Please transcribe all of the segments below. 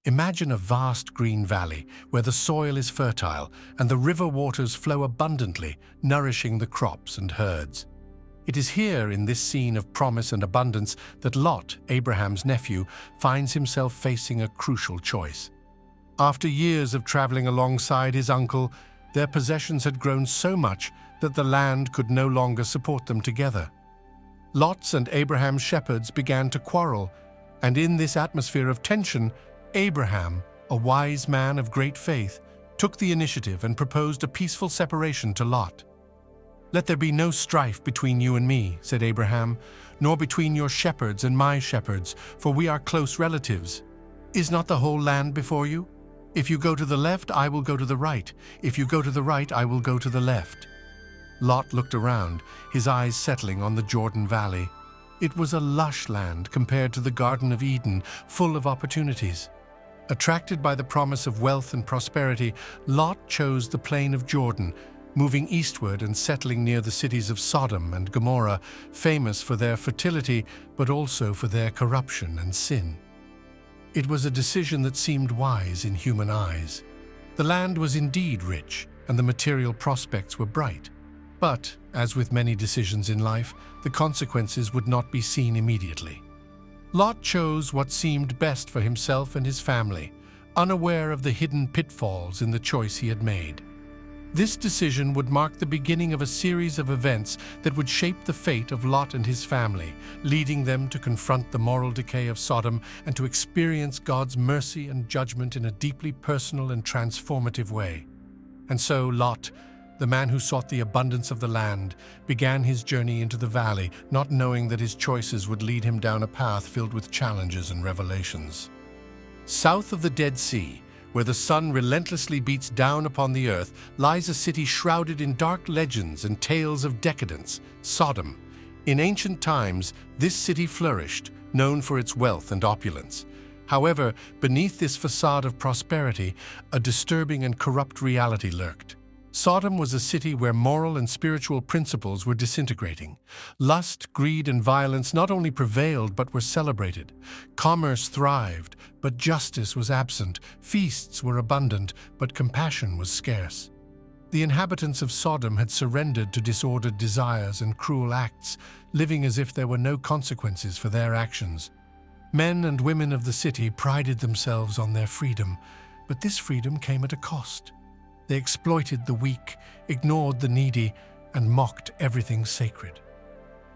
Imagine a vast green valley where the soil is fertile and the river waters flow abundantly, nourishing the crops and herds. It is here, in this scene of promise and abundance, that Lot, Abraham's nephew, finds himself facing a crucial choice. After years of traveling alongside his uncle, their possessions had grown so much that the land could no longer support them together. Lot's and Abraham's shepherds began to quarrel, and in this atmosphere of tension, Abraham, a wise man of great faith, took the initiative and proposed a peaceful separation to Lot. "Let there be no strife between you and me," said Abraham, "nor between your shepherds and my shepherds, for we are close relatives. Is not the whole land before you? If you go to the left, I will go to the right. If you go to the right, I will go to the left." Lot looked around, his eyes settling on the Jordan Valley. It was a lush land compared to the Garden of Eden, full of opportunities. Attracted by the promise of wealth and prosperity, Lot chose the plain of Jordan, moving eastward and settling near the cities of Sodom and Gomorrah, famous for their fertility but also for their corruption and sin. It was a decision that seemed wise in human eyes. The land was indeed rich, and the material prospects were bright. But, as with many decisions in life, the consequences would not be seen immediately. Lot chose what seemed best for himself and his family, unaware of the hidden pitfalls in the choice he had made. This decision would mark the beginning of a series of events that would shape the fate of Lot and his family, leading them to confront the moral decay of Sodom and to experience God's mercy and judgment in a deeply personal and transformative way. And so Lot, the man who sought the abundance of the land, began his journey into the valley, not knowing that his choices would lead him down a path filled with challenges and revelations. South of the Dead Sea, where the sun relentlessly beats down upon the earth, lies a city shrouded in dark legends and tales of decadence, Sodom. In ancient times, this city flourished, known for its wealth and opulence. However, beneath this facade of prosperity, a disturbing and corrupt reality lurked. Sodom was a city where moral and spiritual principles were disintegrating. Lust, greed, and violence not only prevailed but were celebrated. Commerce thrived, but justice was absent. Feasts were abundant, but compassion was scarce. The inhabitants of Sodom had surrendered to disordered desires and cruel acts, living as if there were no consequences for their actions. Men and women of the city prided themselves on their freedom, but this freedom came at a cost. They exploited the weak, ignored the needy, and mocked everything sacred.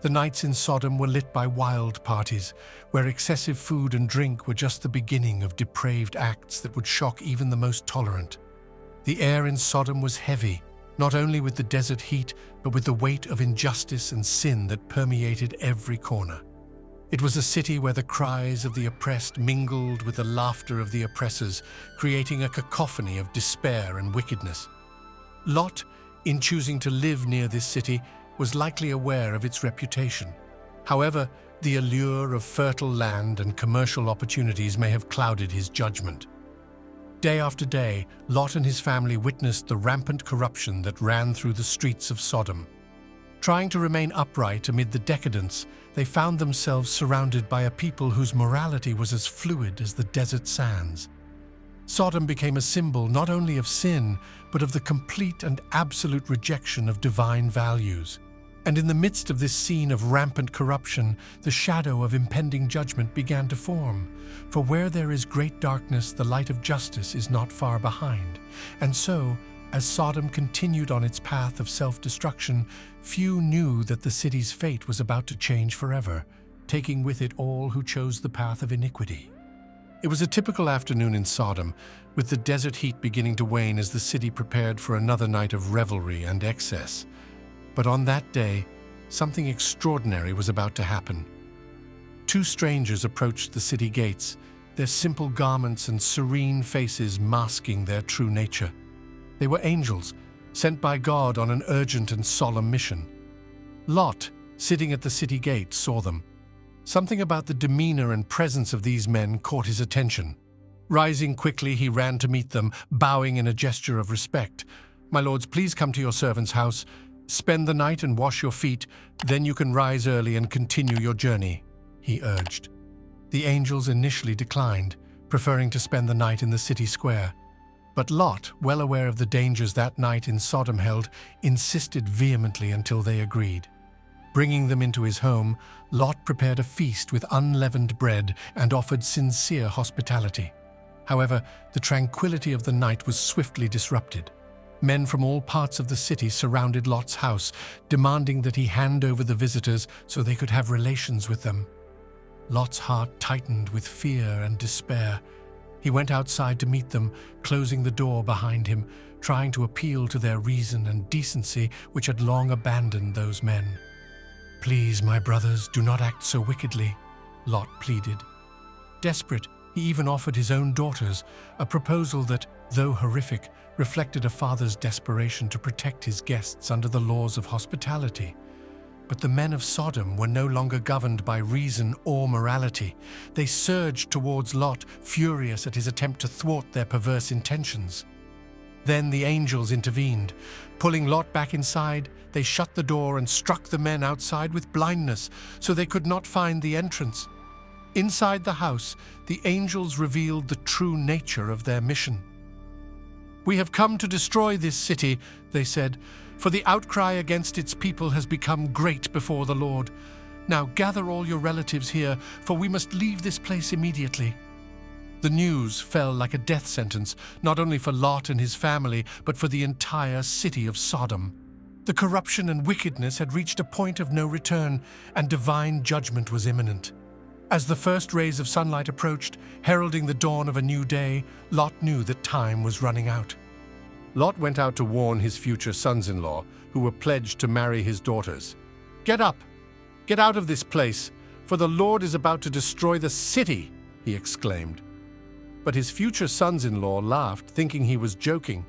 The nights in Sodom were lit by wild parties, where excessive food and drink were just the beginning of depraved acts that would shock even the most tolerant. The air in Sodom was heavy, not only with the desert heat, but with the weight of injustice and sin that permeated every corner. It was a city where the cries of the oppressed mingled with the laughter of the oppressors, creating a cacophony of despair and wickedness. Lot, in choosing to live near this city, was likely aware of its reputation. However, the allure of fertile land and commercial opportunities may have clouded his judgment. Day after day, Lot and his family witnessed the rampant corruption that ran through the streets of Sodom. Trying to remain upright amid the decadence, they found themselves surrounded by a people whose morality was as fluid as the desert sands. Sodom became a symbol not only of sin, but of the complete and absolute rejection of divine values. And in the midst of this scene of rampant corruption, the shadow of impending judgment began to form. For where there is great darkness, the light of justice is not far behind. And so, as Sodom continued on its path of self-destruction, few knew that the city's fate was about to change forever, taking with it all who chose the path of iniquity. It was a typical afternoon in Sodom, with the desert heat beginning to wane as the city prepared for another night of revelry and excess. But on that day, something extraordinary was about to happen. Two strangers approached the city gates, their simple garments and serene faces masking their true nature. They were angels, sent by God on an urgent and solemn mission. Lot, sitting at the city gate, saw them. Something about the demeanor and presence of these men caught his attention. Rising quickly, he ran to meet them, bowing in a gesture of respect. "My lords, please come to your servant's house. Spend the night and wash your feet, then you can rise early and continue your journey," he urged. The angels initially declined, preferring to spend the night in the city square. But Lot, well aware of the dangers that night in Sodom held, insisted vehemently until they agreed. Bringing them into his home, Lot prepared a feast with unleavened bread and offered sincere hospitality. However, the tranquility of the night was swiftly disrupted. Men from all parts of the city surrounded Lot's house, demanding that he hand over the visitors so they could have relations with them. Lot's heart tightened with fear and despair. He went outside to meet them, closing the door behind him, trying to appeal to their reason and decency which had long abandoned those men. "Please, my brothers, do not act so wickedly," Lot pleaded. Desperate, he even offered his own daughters, a proposal that, though horrific, reflected a father's desperation to protect his guests under the laws of hospitality. But the men of Sodom were no longer governed by reason or morality. They surged towards Lot, furious at his attempt to thwart their perverse intentions. Then the angels intervened. Pulling Lot back inside, they shut the door and struck the men outside with blindness, so they could not find the entrance. Inside the house, the angels revealed the true nature of their mission. "We have come to destroy this city," they said, "for the outcry against its people has become great before the Lord. Now gather all your relatives here, for we must leave this place immediately." The news fell like a death sentence, not only for Lot and his family, but for the entire city of Sodom. The corruption and wickedness had reached a point of no return, and divine judgment was imminent. As the first rays of sunlight approached, heralding the dawn of a new day, Lot knew that time was running out. Lot went out to warn his future sons-in-law, who were pledged to marry his daughters. "Get up! Get out of this place, for the Lord is about to destroy the city," he exclaimed. But his future sons-in-law laughed, thinking he was joking.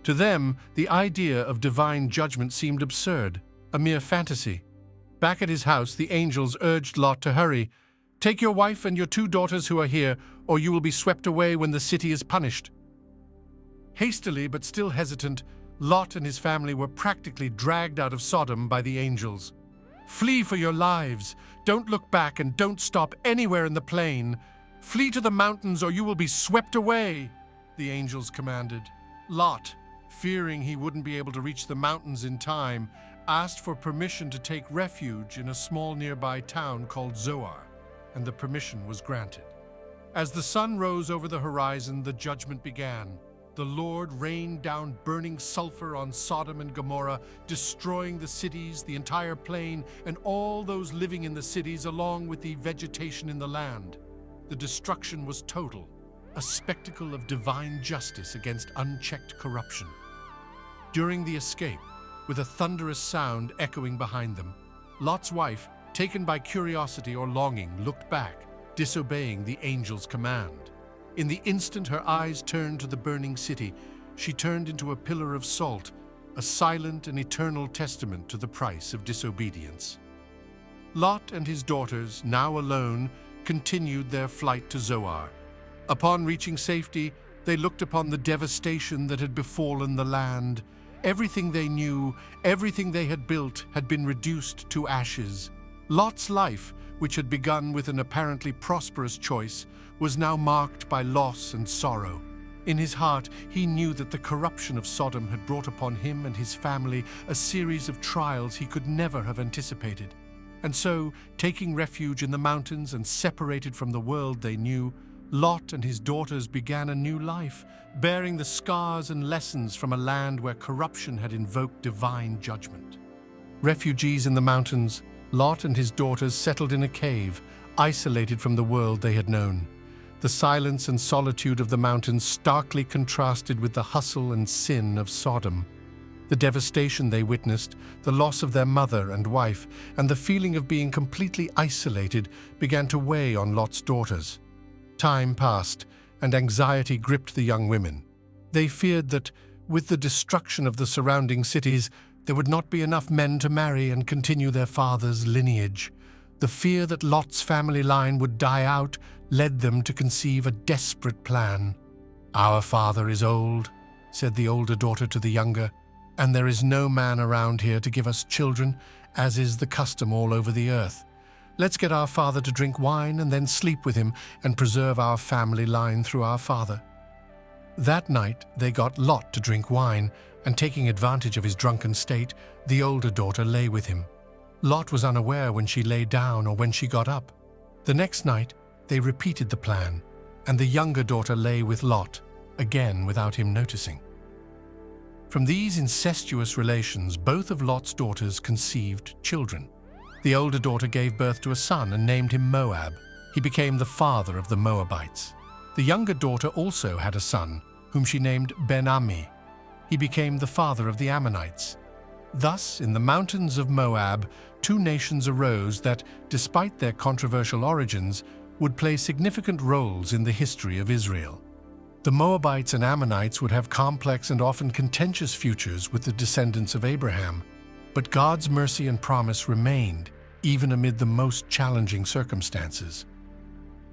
To them, the idea of divine judgment seemed absurd, a mere fantasy. Back at his house, the angels urged Lot to hurry. "Take your wife and your 2 daughters who are here, or you will be swept away when the city is punished." Hastily but still hesitant, Lot and his family were practically dragged out of Sodom by the angels. "Flee for your lives! Don't look back and don't stop anywhere in the plain! Flee to the mountains or you will be swept away," the angels commanded. Lot, fearing he wouldn't be able to reach the mountains in time, asked for permission to take refuge in a small nearby town called Zoar, and the permission was granted. As the sun rose over the horizon, the judgment began. The Lord rained down burning sulfur on Sodom and Gomorrah, destroying the cities, the entire plain, and all those living in the cities along with the vegetation in the land. The destruction was total, a spectacle of divine justice against unchecked corruption. During the escape, with a thunderous sound echoing behind them, Lot's wife, taken by curiosity or longing, looked back, disobeying the angel's command. In the instant her eyes turned to the burning city, she turned into a pillar of salt, a silent and eternal testament to the price of disobedience. Lot and his daughters, now alone, continued their flight to Zoar. Upon reaching safety, they looked upon the devastation that had befallen the land. Everything they knew, everything they had built, had been reduced to ashes. Lot's life, which had begun with an apparently prosperous choice, was now marked by loss and sorrow. In his heart, he knew that the corruption of Sodom had brought upon him and his family a series of trials he could never have anticipated. And so, taking refuge in the mountains and separated from the world they knew, Lot and his daughters began a new life, bearing the scars and lessons from a land where corruption had invoked divine judgment. Refugees in the mountains, Lot and his daughters settled in a cave, isolated from the world they had known. The silence and solitude of the mountains starkly contrasted with the hustle and sin of Sodom. The devastation they witnessed, the loss of their mother and wife, and the feeling of being completely isolated began to weigh on Lot's daughters. Time passed, and anxiety gripped the young women. They feared that, with the destruction of the surrounding cities, there would not be enough men to marry and continue their father's lineage. The fear that Lot's family line would die out led them to conceive a desperate plan. "Our father is old," said the older daughter to the younger, "and there is no man around here to give us children, as is the custom all over the earth. Let's get our father to drink wine and then sleep with him and preserve our family line through our father." That night, they got Lot to drink wine, and taking advantage of his drunken state, the older daughter lay with him. Lot was unaware when she lay down or when she got up. The next night, they repeated the plan, and the younger daughter lay with Lot, again without him noticing. From these incestuous relations, both of Lot's daughters conceived children. The older daughter gave birth to a son and named him Moab. He became the father of the Moabites. The younger daughter also had a son, whom she named Ben-Ammi. He became the father of the Ammonites. Thus, in the mountains of Moab, two nations arose that, despite their controversial origins, would play significant roles in the history of Israel. The Moabites and Ammonites would have complex and often contentious futures with the descendants of Abraham, but God's mercy and promise remained, even amid the most challenging circumstances.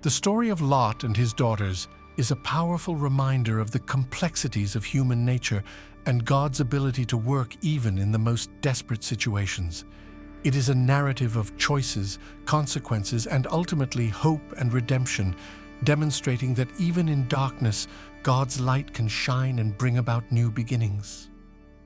The story of Lot and his daughters is a powerful reminder of the complexities of human nature and God's ability to work even in the most desperate situations. It is a narrative of choices, consequences, and ultimately hope and redemption, demonstrating that even in darkness, God's light can shine and bring about new beginnings.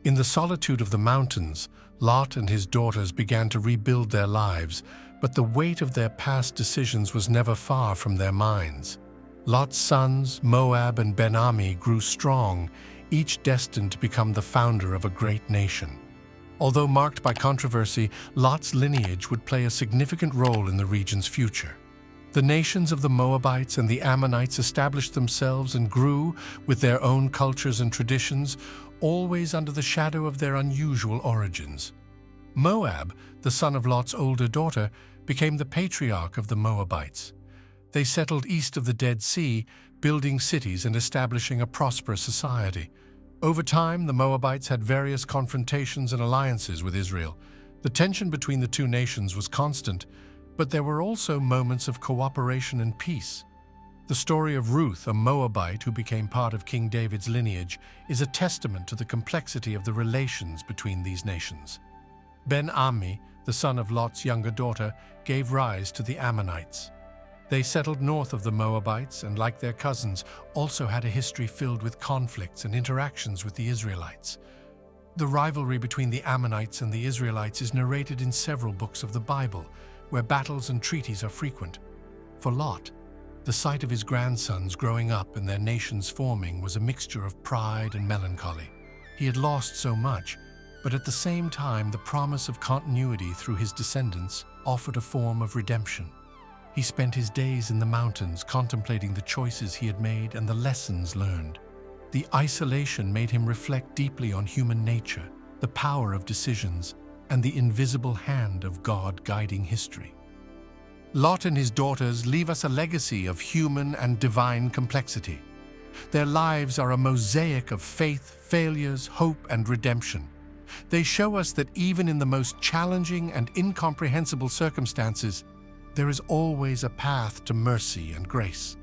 In the solitude of the mountains, Lot and his daughters began to rebuild their lives, but the weight of their past decisions was never far from their minds. Lot's sons, Moab and Ben-Ammi, grew strong, each destined to become the founder of a great nation. Although marked by controversy, Lot's lineage would play a significant role in the region's future. The nations of the Moabites and the Ammonites established themselves and grew with their own cultures and traditions, always under the shadow of their unusual origins. Moab, the son of Lot's older daughter, became the patriarch of the Moabites. They settled east of the Dead Sea, building cities and establishing a prosperous society. Over time, the Moabites had various confrontations and alliances with Israel. The tension between the two nations was constant, but there were also moments of cooperation and peace. The story of Ruth, a Moabite who became part of King David's lineage, is a testament to the complexity of the relations between these nations. Ben-Ammi, the son of Lot's younger daughter, gave rise to the Ammonites. They settled north of the Moabites and, like their cousins, also had a history filled with conflicts and interactions with the Israelites. The rivalry between the Ammonites and the Israelites is narrated in several books of the Bible, where battles and treaties are frequent. For Lot, the sight of his grandsons growing up and their nations forming was a mixture of pride and melancholy. He had lost so much, but at the same time the promise of continuity through his descendants offered a form of redemption. He spent his days in the mountains contemplating the choices he had made and the lessons learned. The isolation made him reflect deeply on human nature, the power of decisions, and the invisible hand of God guiding history. Lot and his daughters leave us a legacy of human and divine complexity. Their lives are a mosaic of faith, failures, hope, and redemption. They show us that even in the most challenging and incomprehensible circumstances, there is always a path to mercy and grace.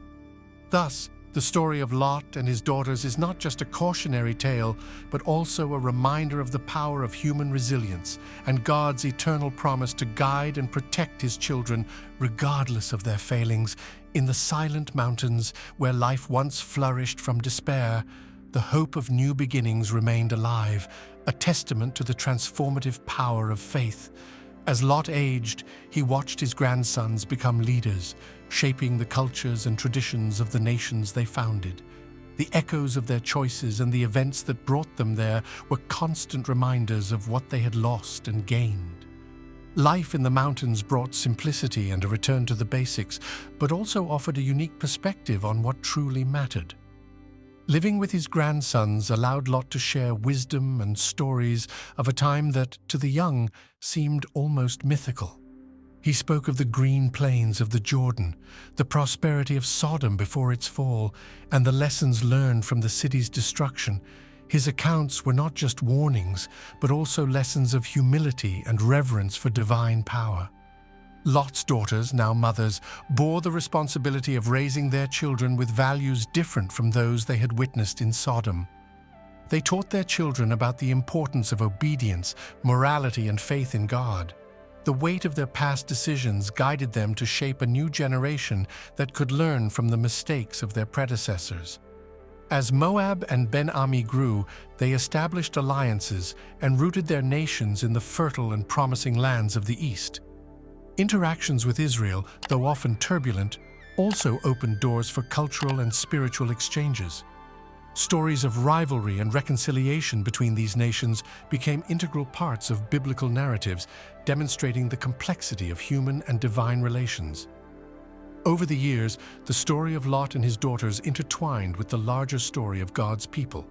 Thus, the story of Lot and his daughters is not just a cautionary tale, but also a reminder of the power of human resilience and God's eternal promise to guide and protect his children regardless of their failings. In the silent mountains where life once flourished from despair, the hope of new beginnings remained alive, a testament to the transformative power of faith. As Lot aged, he watched his grandsons become leaders, shaping the cultures and traditions of the nations they founded. The echoes of their choices and the events that brought them there were constant reminders of what they had lost and gained. Life in the mountains brought simplicity and a return to the basics, but also offered a unique perspective on what truly mattered. Living with his grandsons allowed Lot to share wisdom and stories of a time that, to the young, seemed almost mythical. He spoke of the green plains of the Jordan, the prosperity of Sodom before its fall, and the lessons learned from the city's destruction. His accounts were not just warnings, but also lessons of humility and reverence for divine power. Lot's daughters, now mothers, bore the responsibility of raising their children with values different from those they had witnessed in Sodom. They taught their children about the importance of obedience, morality, and faith in God. The weight of their past decisions guided them to shape a new generation that could learn from the mistakes of their predecessors. As Moab and Ben-Ami grew, they established alliances and rooted their nations in the fertile and promising lands of the East. Interactions with Israel, though often turbulent, also opened doors for cultural and spiritual exchanges. Stories of rivalry and reconciliation between these nations became integral parts of biblical narratives, demonstrating the complexity of human and divine relations. Over the years, the story of Lot and his daughters intertwined with the larger story of God's people.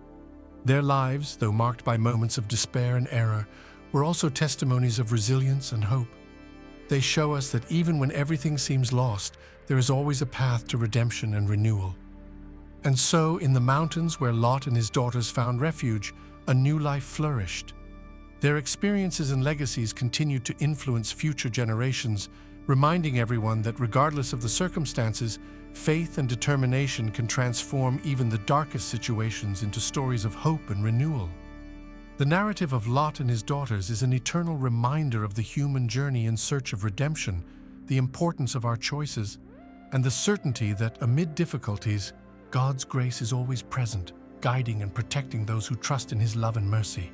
Their lives, though marked by moments of despair and error, were also testimonies of resilience and hope. They show us that even when everything seems lost, there is always a path to redemption and renewal. And so, in the mountains where Lot and his daughters found refuge, a new life flourished. Their experiences and legacies continued to influence future generations, reminding everyone that regardless of the circumstances, faith and determination can transform even the darkest situations into stories of hope and renewal. The narrative of Lot and his daughters is an eternal reminder of the human journey in search of redemption, the importance of our choices, and the certainty that amid difficulties, God's grace is always present, guiding and protecting those who trust in His love and mercy.